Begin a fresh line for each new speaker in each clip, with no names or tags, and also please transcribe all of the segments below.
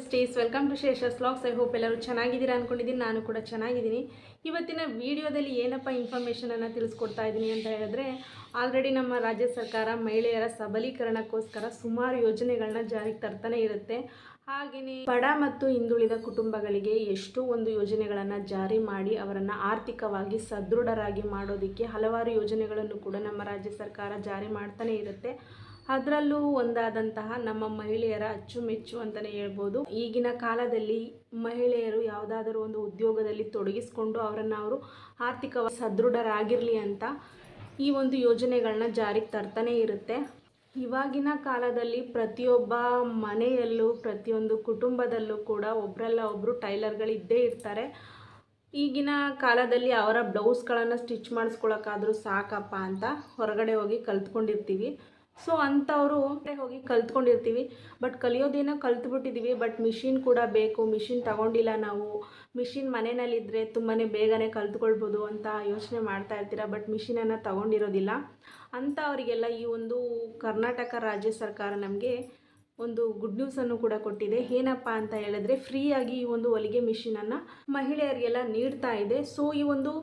Besties, welcome to Shesha's vlogs. I hope ಎಲ್ಲರೂ ಚೆನ್ನಾಗಿದ್ದೀರಾ ಅಂದ್ಕೊಂಡಿದ್ದೀನಿ. ನಾನು ಕೂಡ ಚೆನ್ನಾಗಿದ್ದೀನಿ. ಇವತ್ತಿನ ವಿಡಿಯೋದಲ್ಲಿ ಏನಪ್ಪ ಇನ್ಫಾರ್ಮೇಷನನ್ನು ತಿಳಿಸ್ಕೊಡ್ತಾ ಇದ್ದೀನಿ ಅಂತ ಹೇಳಿದ್ರೆ, ಆಲ್ರೆಡಿ ನಮ್ಮ ರಾಜ್ಯ ಸರ್ಕಾರ ಮಹಿಳೆಯರ ಸಬಲೀಕರಣಕ್ಕೋಸ್ಕರ ಸುಮಾರು ಯೋಜನೆಗಳನ್ನ ಜಾರಿಗೆ ತರ್ತಾನೆ ಇರುತ್ತೆ. ಹಾಗೆಯೇ ಬಡ ಮತ್ತು ಹಿಂದುಳಿದ ಕುಟುಂಬಗಳಿಗೆ ಎಷ್ಟೋ ಒಂದು ಯೋಜನೆಗಳನ್ನು ಜಾರಿ ಮಾಡಿ ಅವರನ್ನು ಆರ್ಥಿಕವಾಗಿ ಸದೃಢರಾಗಿ ಮಾಡೋದಕ್ಕೆ ಹಲವಾರು ಯೋಜನೆಗಳನ್ನು ಕೂಡ ನಮ್ಮ ರಾಜ್ಯ ಸರ್ಕಾರ ಜಾರಿ ಮಾಡ್ತಾನೆ ಇರುತ್ತೆ. ಅದರಲ್ಲೂ ಒಂದಾದಂತಹ ನಮ್ಮ ಮಹಿಳೆಯರ ಅಚ್ಚುಮೆಚ್ಚು ಅಂತಲೇ ಹೇಳ್ಬೋದು. ಈಗಿನ ಕಾಲದಲ್ಲಿ ಮಹಿಳೆಯರು ಯಾವುದಾದರೂ ಒಂದು ಉದ್ಯೋಗದಲ್ಲಿ ತೊಡಗಿಸ್ಕೊಂಡು ಅವರು ಆರ್ಥಿಕವಾಗಿ ಸದೃಢರಾಗಿರಲಿ ಅಂತ ಈ ಒಂದು ಯೋಜನೆಗಳನ್ನ ಜಾರಿಗೆ ತರ್ತಾನೆ ಇರುತ್ತೆ. ಇವಾಗಿನ ಕಾಲದಲ್ಲಿ ಪ್ರತಿಯೊಬ್ಬ ಮನೆಯಲ್ಲೂ ಪ್ರತಿಯೊಂದು ಕುಟುಂಬದಲ್ಲೂ ಕೂಡ ಒಬ್ಬರಲ್ಲ ಒಬ್ಬರು ಟೈಲರ್ಗಳಿದ್ದೇ ಇರ್ತಾರೆ. ಈಗಿನ ಕಾಲದಲ್ಲಿ ಅವರ ಬ್ಲೌಸ್ಗಳನ್ನು ಸ್ಟಿಚ್ ಮಾಡಿಸ್ಕೊಳ್ಳೋಕ್ಕಾದರೂ ಸಾಕಪ್ಪ ಅಂತ ಹೊರಗಡೆ ಹೋಗಿ ಕಲ್ತ್ಕೊಂಡಿರ್ತೀವಿ. ಸೊ ಅಂಥವರು ಹೋಗಿ ಕಲ್ತ್ಕೊಂಡಿರ್ತೀವಿ, ಬಟ್ ಕಲಿಯೋದೇನೋ ಕಲ್ತ್ಬಿಟ್ಟಿದ್ದೀವಿ. ಬಟ್ ಮಿಷಿನ್ ಕೂಡ ಬೇಕು, ಮಿಷಿನ್ ತಗೊಂಡಿಲ್ಲ, ನಾವು ಮಿಷಿನ್ ಮನೆಯಲ್ಲಿದ್ದರೆ ತುಂಬಾ ಬೇಗನೆ ಕಲ್ತ್ಕೊಳ್ಬೋದು ಅಂತ ಯೋಚನೆ ಮಾಡ್ತಾ ಇರ್ತೀರ. ಬಟ್ ಮಿಷಿನನ್ನು ತಗೊಂಡಿರೋದಿಲ್ಲ ಅಂಥವರಿಗೆಲ್ಲ ಈ ಒಂದು ಕರ್ನಾಟಕ ರಾಜ್ಯ ಸರ್ಕಾರ ನಮಗೆ ಒಂದು ಗುಡ್ ನ್ಯೂಸನ್ನು ಕೂಡ ಕೊಟ್ಟಿದೆ. ಏನಪ್ಪ ಅಂತ ಹೇಳಿದ್ರೆ, ಫ್ರೀಯಾಗಿ ಈ ಒಂದು ಹೊಲಿಗೆ ಮಿಷಿನನ್ನು ಮಹಿಳೆಯರಿಗೆಲ್ಲ ನೀಡ್ತಾ ಇದೆ. ಸೊ ಈ ಒಂದು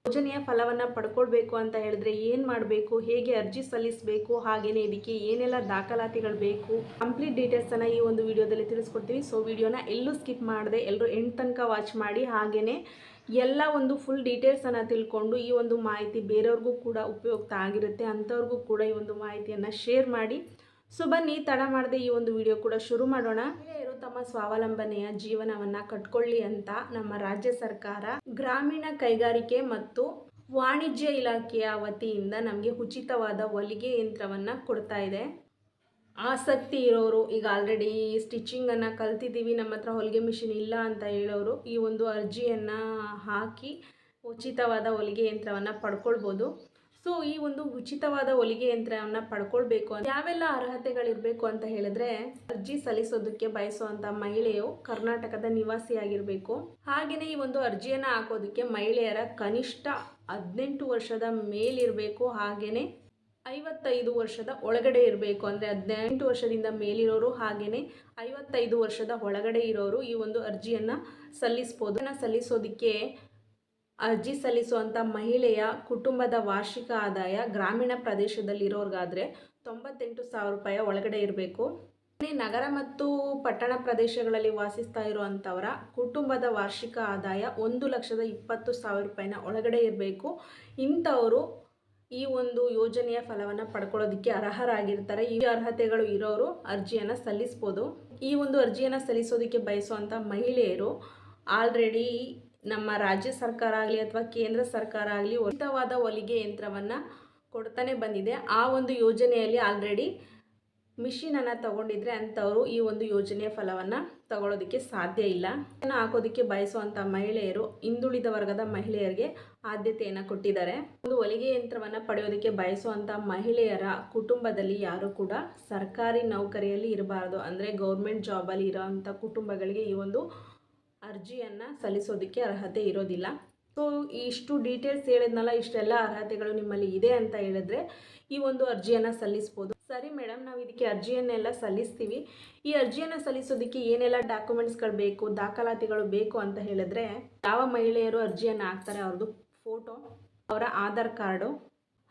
ಯೋಜನೆಯ ಫಲವನ್ನು ಪಡ್ಕೊಳ್ಬೇಕು ಅಂತ ಹೇಳಿದ್ರೆ ಏನು ಮಾಡಬೇಕು, ಹೇಗೆ ಅರ್ಜಿ ಸಲ್ಲಿಸಬೇಕು, ಹಾಗೆಯೇ ಇದಕ್ಕೆ ಏನೆಲ್ಲ ದಾಖಲಾತಿಗಳು ಬೇಕು, ಕಂಪ್ಲೀಟ್ ಡೀಟೇಲ್ಸನ್ನು ಈ ಒಂದು ವಿಡಿಯೋದಲ್ಲಿ ತಿಳಿಸ್ಕೊಡ್ತೀವಿ. ಸೊ ವಿಡಿಯೋನ ಎಲ್ಲೂ ಸ್ಕಿಪ್ ಮಾಡದೆ ಎಲ್ಲರೂ ಎಂಡ್ ತನಕ ವಾಚ್ ಮಾಡಿ. ಹಾಗೆಯೇ ಎಲ್ಲ ಒಂದು ಫುಲ್ ಡೀಟೇಲ್ಸನ್ನು ತಿಳ್ಕೊಂಡು ಈ ಒಂದು ಮಾಹಿತಿ ಬೇರೆಯವ್ರಿಗೂ ಕೂಡ ಉಪಯುಕ್ತ ಆಗಿರುತ್ತೆ, ಅಂಥವ್ರಿಗೂ ಕೂಡ ಈ ಒಂದು ಮಾಹಿತಿಯನ್ನು ಶೇರ್ ಮಾಡಿ. ಸೊ ಬನ್ನಿ ತಡ ಮಾಡದೆ ಈ ಒಂದು ವಿಡಿಯೋ ಕೂಡ ಶುರು ಮಾಡೋಣ. ಮಹಿಳೆಯರು ತಮ್ಮ ಸ್ವಾವಲಂಬನೆಯ ಜೀವನವನ್ನು ಕಟ್ಕೊಳ್ಳಿ ಅಂತ ನಮ್ಮ ರಾಜ್ಯ ಸರ್ಕಾರ ಗ್ರಾಮೀಣ ಕೈಗಾರಿಕೆ ಮತ್ತು ವಾಣಿಜ್ಯ ಇಲಾಖೆಯ ವತಿಯಿಂದ ನಮಗೆ ಉಚಿತವಾದ ಹೊಲಿಗೆ ಯಂತ್ರವನ್ನು ಕೊಡ್ತಾ ಇದೆ. ಆಸಕ್ತಿ ಇರೋರು, ಈಗ ಆಲ್ರೆಡಿ ಸ್ಟಿಚಿಂಗನ್ನು ಕಲ್ತಿದ್ದೀವಿ, ನಮ್ಮ ಹತ್ರ ಹೊಲಿಗೆ ಮಿಷಿನ್ ಇಲ್ಲ ಅಂತ ಹೇಳೋರು ಈ ಒಂದು ಅರ್ಜಿಯನ್ನು ಹಾಕಿ ಉಚಿತವಾದ ಹೊಲಿಗೆ ಯಂತ್ರವನ್ನು ಪಡ್ಕೊಳ್ಬೋದು. ಸೊ ಈ ಒಂದು ಉಚಿತವಾದ ಹೊಲಿಗೆ ಯಂತ್ರವನ್ನು ಪಡ್ಕೊಳ್ಬೇಕು ಅಂತ ಯಾವೆಲ್ಲ ಅರ್ಹತೆಗಳಿರಬೇಕು ಅಂತ ಹೇಳಿದ್ರೆ, ಅರ್ಜಿ ಸಲ್ಲಿಸೋದಕ್ಕೆ ಬಯಸುವಂಥ ಮಹಿಳೆಯು ಕರ್ನಾಟಕದ ನಿವಾಸಿಯಾಗಿರಬೇಕು. ಹಾಗೆಯೇ ಈ ಒಂದು ಅರ್ಜಿಯನ್ನು ಹಾಕೋದಕ್ಕೆ ಮಹಿಳೆಯರ ಕನಿಷ್ಠ 18 ವರ್ಷದ ಮೇಲಿರಬೇಕು. ಹಾಗೆಯೇ 55 ವರ್ಷದ ಒಳಗಡೆ ಇರಬೇಕು. ಅಂದರೆ 18 ವರ್ಷದಿಂದ ಮೇಲಿರೋರು ಹಾಗೆಯೇ 55 ವರ್ಷದ ಒಳಗಡೆ ಇರೋರು ಈ ಒಂದು ಅರ್ಜಿಯನ್ನು ಸಲ್ಲಿಸ್ಬೋದು. ಸಲ್ಲಿಸೋದಕ್ಕೆ ಅರ್ಜಿ ಸಲ್ಲಿಸುವಂಥ ಮಹಿಳೆಯ ಕುಟುಂಬದ ವಾರ್ಷಿಕ ಆದಾಯ ಗ್ರಾಮೀಣ ಪ್ರದೇಶದಲ್ಲಿರೋರ್ಗಾದರೆ 98,000 ರೂಪಾಯಿ ಒಳಗಡೆ ಇರಬೇಕು. ನಗರ ಮತ್ತು ಪಟ್ಟಣ ಪ್ರದೇಶಗಳಲ್ಲಿ ವಾಸಿಸ್ತಾ ಇರುವಂಥವರ ಕುಟುಂಬದ ವಾರ್ಷಿಕ ಆದಾಯ 1,20,000 ರೂಪಾಯಿನ ಒಳಗಡೆ ಇರಬೇಕು. ಇಂಥವರು ಈ ಒಂದು ಯೋಜನೆಯ ಫಲವನ್ನು ಪಡ್ಕೊಳ್ಳೋದಕ್ಕೆ ಅರ್ಹರಾಗಿರ್ತಾರೆ. ಈ ಅರ್ಹತೆಗಳು ಇರೋರು ಅರ್ಜಿಯನ್ನು ಸಲ್ಲಿಸ್ಬೋದು. ಈ ಒಂದು ಅರ್ಜಿಯನ್ನು ಸಲ್ಲಿಸೋದಕ್ಕೆ ಬಯಸುವಂಥ ಮಹಿಳೆಯರು ಆಲ್ರೆಡಿ ನಮ್ಮ ರಾಜ್ಯ ಸರ್ಕಾರ ಆಗಲಿ ಅಥವಾ ಕೇಂದ್ರ ಸರ್ಕಾರ ಆಗಲಿ ಉಚಿತವಾದ ಹೊಲಿಗೆ ಯಂತ್ರವನ್ನು ಕೊಡ್ತಾನೆ ಬಂದಿದೆ. ಆ ಒಂದು ಯೋಜನೆಯಲ್ಲಿ ಆಲ್ರೆಡಿ ಮಿಷಿನನ್ನು ತಗೊಂಡಿದ್ರೆ ಅಂಥವರು ಈ ಒಂದು ಯೋಜನೆಯ ಫಲವನ್ನು ತಗೊಳ್ಳೋದಕ್ಕೆ ಸಾಧ್ಯ ಇಲ್ಲ. ಇದನ್ನು ಹಾಕೋದಕ್ಕೆ ಬಯಸುವಂಥ ಮಹಿಳೆಯರು ಹಿಂದುಳಿದ ವರ್ಗದ ಮಹಿಳೆಯರಿಗೆ ಆದ್ಯತೆಯನ್ನು ಕೊಟ್ಟಿದ್ದಾರೆ. ಒಂದು ಹೊಲಿಗೆ ಯಂತ್ರವನ್ನು ಪಡೆಯೋದಕ್ಕೆ ಬಯಸುವಂಥ ಮಹಿಳೆಯರ ಕುಟುಂಬದಲ್ಲಿ ಯಾರು ಕೂಡ ಸರ್ಕಾರಿ ನೌಕರಿಯಲ್ಲಿ ಇರಬಾರ್ದು. ಅಂದರೆ ಗೌರ್ಮೆಂಟ್ ಜಾಬಲ್ಲಿ ಇರೋವಂಥ ಕುಟುಂಬಗಳಿಗೆ ಈ ಒಂದು ಅರ್ಜಿಯನ್ನು ಸಲ್ಲಿಸೋದಕ್ಕೆ ಅರ್ಹತೆ ಇರೋದಿಲ್ಲ. ಸೊ ಇಷ್ಟು ಡೀಟೇಲ್ಸ್ ಹೇಳಿದ್ನಲ್ಲ, ಇಷ್ಟೆಲ್ಲ ಅರ್ಹತೆಗಳು ನಿಮ್ಮಲ್ಲಿ ಇದೆ ಅಂತ ಹೇಳಿದ್ರೆ ಈ ಒಂದು ಅರ್ಜಿಯನ್ನು ಸಲ್ಲಿಸ್ಬೋದು. ಸರಿ ಮೇಡಮ್, ನಾವು ಇದಕ್ಕೆ ಅರ್ಜಿಯನ್ನೆಲ್ಲ ಸಲ್ಲಿಸ್ತೀವಿ, ಈ ಅರ್ಜಿಯನ್ನು ಸಲ್ಲಿಸೋದಕ್ಕೆ ಏನೆಲ್ಲ ಡಾಕ್ಯುಮೆಂಟ್ಸ್ಗಳು ಬೇಕು, ದಾಖಲಾತಿಗಳು ಬೇಕು ಅಂತ ಹೇಳಿದ್ರೆ, ಯಾವ ಮಹಿಳೆಯರು ಅರ್ಜಿಯನ್ನು ಹಾಕ್ತಾರೆ ಅವ್ರದ್ದು ಫೋಟೋ, ಅವರ ಆಧಾರ್ ಕಾರ್ಡು,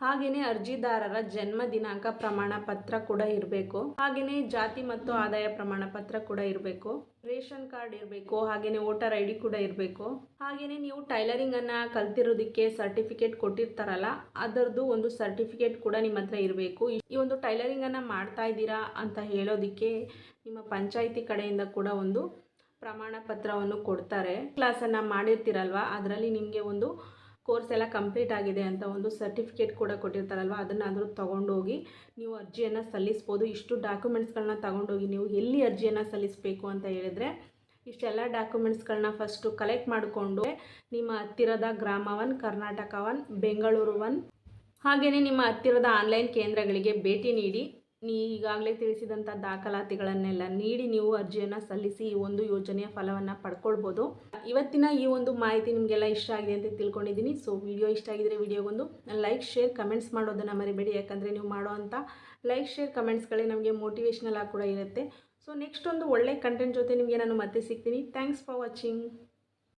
ಹಾಗೆಯೇ ಅರ್ಜಿದಾರರ ಜನ್ಮ ದಿನಾಂಕ ಪ್ರಮಾಣ ಪತ್ರ ಕೂಡ ಇರಬೇಕು. ಹಾಗೆಯೇ ಜಾತಿ ಮತ್ತು ಆದಾಯ ಪ್ರಮಾಣ ಪತ್ರ ಕೂಡ ಇರಬೇಕು. ರೇಷನ್ ಕಾರ್ಡ್ ಇರಬೇಕು. ಹಾಗೆಯೇ ವೋಟರ್ ID ಕೂಡ ಇರಬೇಕು. ಹಾಗೆಯೇ ನೀವು ಟೈಲರಿಂಗನ್ನು ಕಲ್ತಿರೋದಕ್ಕೆ ಸರ್ಟಿಫಿಕೇಟ್ ಕೊಟ್ಟಿರ್ತಾರಲ್ಲ, ಅದರದ್ದು ಒಂದು ಸರ್ಟಿಫಿಕೇಟ್ ಕೂಡ ನಿಮ್ಮ ಹತ್ರ ಇರಬೇಕು. ಈ ಒಂದು ಟೈಲರಿಂಗನ್ನು ಮಾಡ್ತಾ ಇದ್ದೀರಾ ಅಂತ ಹೇಳೋದಕ್ಕೆ ನಿಮ್ಮ ಪಂಚಾಯಿತಿ ಕಡೆಯಿಂದ ಕೂಡ ಒಂದು ಪ್ರಮಾಣ ಪತ್ರವನ್ನು ಕೊಡ್ತಾರೆ. ಕ್ಲಾಸನ್ನು ಮಾಡಿರ್ತೀರಲ್ವ, ಅದರಲ್ಲಿ ನಿಮಗೆ ಒಂದು ಕೋರ್ಸ್ ಎಲ್ಲ ಕಂಪ್ಲೀಟ್ ಆಗಿದೆ ಅಂತ ಒಂದು ಸರ್ಟಿಫಿಕೇಟ್ ಕೂಡ ಕೊಟ್ಟಿರ್ತಾರಲ್ವ, ಅದನ್ನಾದರೂ ತೊಗೊಂಡೋಗಿ ನೀವು ಅರ್ಜಿಯನ್ನು ಸಲ್ಲಿಸ್ಬೋದು. ಇಷ್ಟು ಡಾಕ್ಯುಮೆಂಟ್ಸ್ಗಳನ್ನ ತೊಗೊಂಡೋಗಿ ನೀವು ಎಲ್ಲಿ ಅರ್ಜಿಯನ್ನು ಸಲ್ಲಿಸಬೇಕು ಅಂತ ಹೇಳಿದ್ರೆ, ಇಷ್ಟೆಲ್ಲ ಡಾಕ್ಯುಮೆಂಟ್ಸ್ಗಳನ್ನ ಫಸ್ಟು ಕಲೆಕ್ಟ್ ಮಾಡಿಕೊಂಡು ನಿಮ್ಮ ಹತ್ತಿರದ ಗ್ರಾಮ 1, ಕರ್ನಾಟಕ 1, ಬೆಂಗಳೂರು 1, ಹಾಗೆಯೇ ನಿಮ್ಮ ಹತ್ತಿರದ ಆನ್ಲೈನ್ ಕೇಂದ್ರಗಳಿಗೆ ಭೇಟಿ ನೀಡಿ ಈಗಾಗಲೇ ತಿಳಿಸಿದಂಥ ದಾಖಲಾತಿಗಳನ್ನೆಲ್ಲ ನೀಡಿ ನೀವು ಅರ್ಜಿಯನ್ನು ಸಲ್ಲಿಸಿ ಈ ಒಂದು ಯೋಜನೆಯ ಫಲವನ್ನು ಪಡ್ಕೊಳ್ಬೋದು. ಇವತ್ತಿನ ಈ ಒಂದು ಮಾಹಿತಿ ನಿಮಗೆಲ್ಲ ಇಷ್ಟ ಆಗಿದೆ ಅಂತ ತಿಳ್ಕೊಂಡಿದ್ದೀನಿ. ಸೊ ವಿಡಿಯೋ ಇಷ್ಟ ಆಗಿದ್ರೆ ವಿಡಿಯೋಗೊಂದು ಲೈಕ್, ಶೇರ್, ಕಮೆಂಟ್ಸ್ ಮಾಡೋದನ್ನು ಮರಿಬೇಡಿ. ಯಾಕಂದರೆ ನೀವು ಮಾಡೋವಂಥ ಲೈಕ್, ಶೇರ್, ಕಮೆಂಟ್ಸ್ಗಳೇ ನಮಗೆ ಮೋಟಿವೇಶ್ನಲ್ ಆಗಿ ಕೂಡ ಇರುತ್ತೆ. ಸೊ ಸೊ ನೆಕ್ಸ್ಟ್ ಒಂದು ಒಳ್ಳೆ ಕಂಟೆಂಟ್ ಜೊತೆ ನಿಮಗೆ ನಾನು ಮತ್ತೆ ಸಿಗ್ತೀನಿ. Thanks for watching.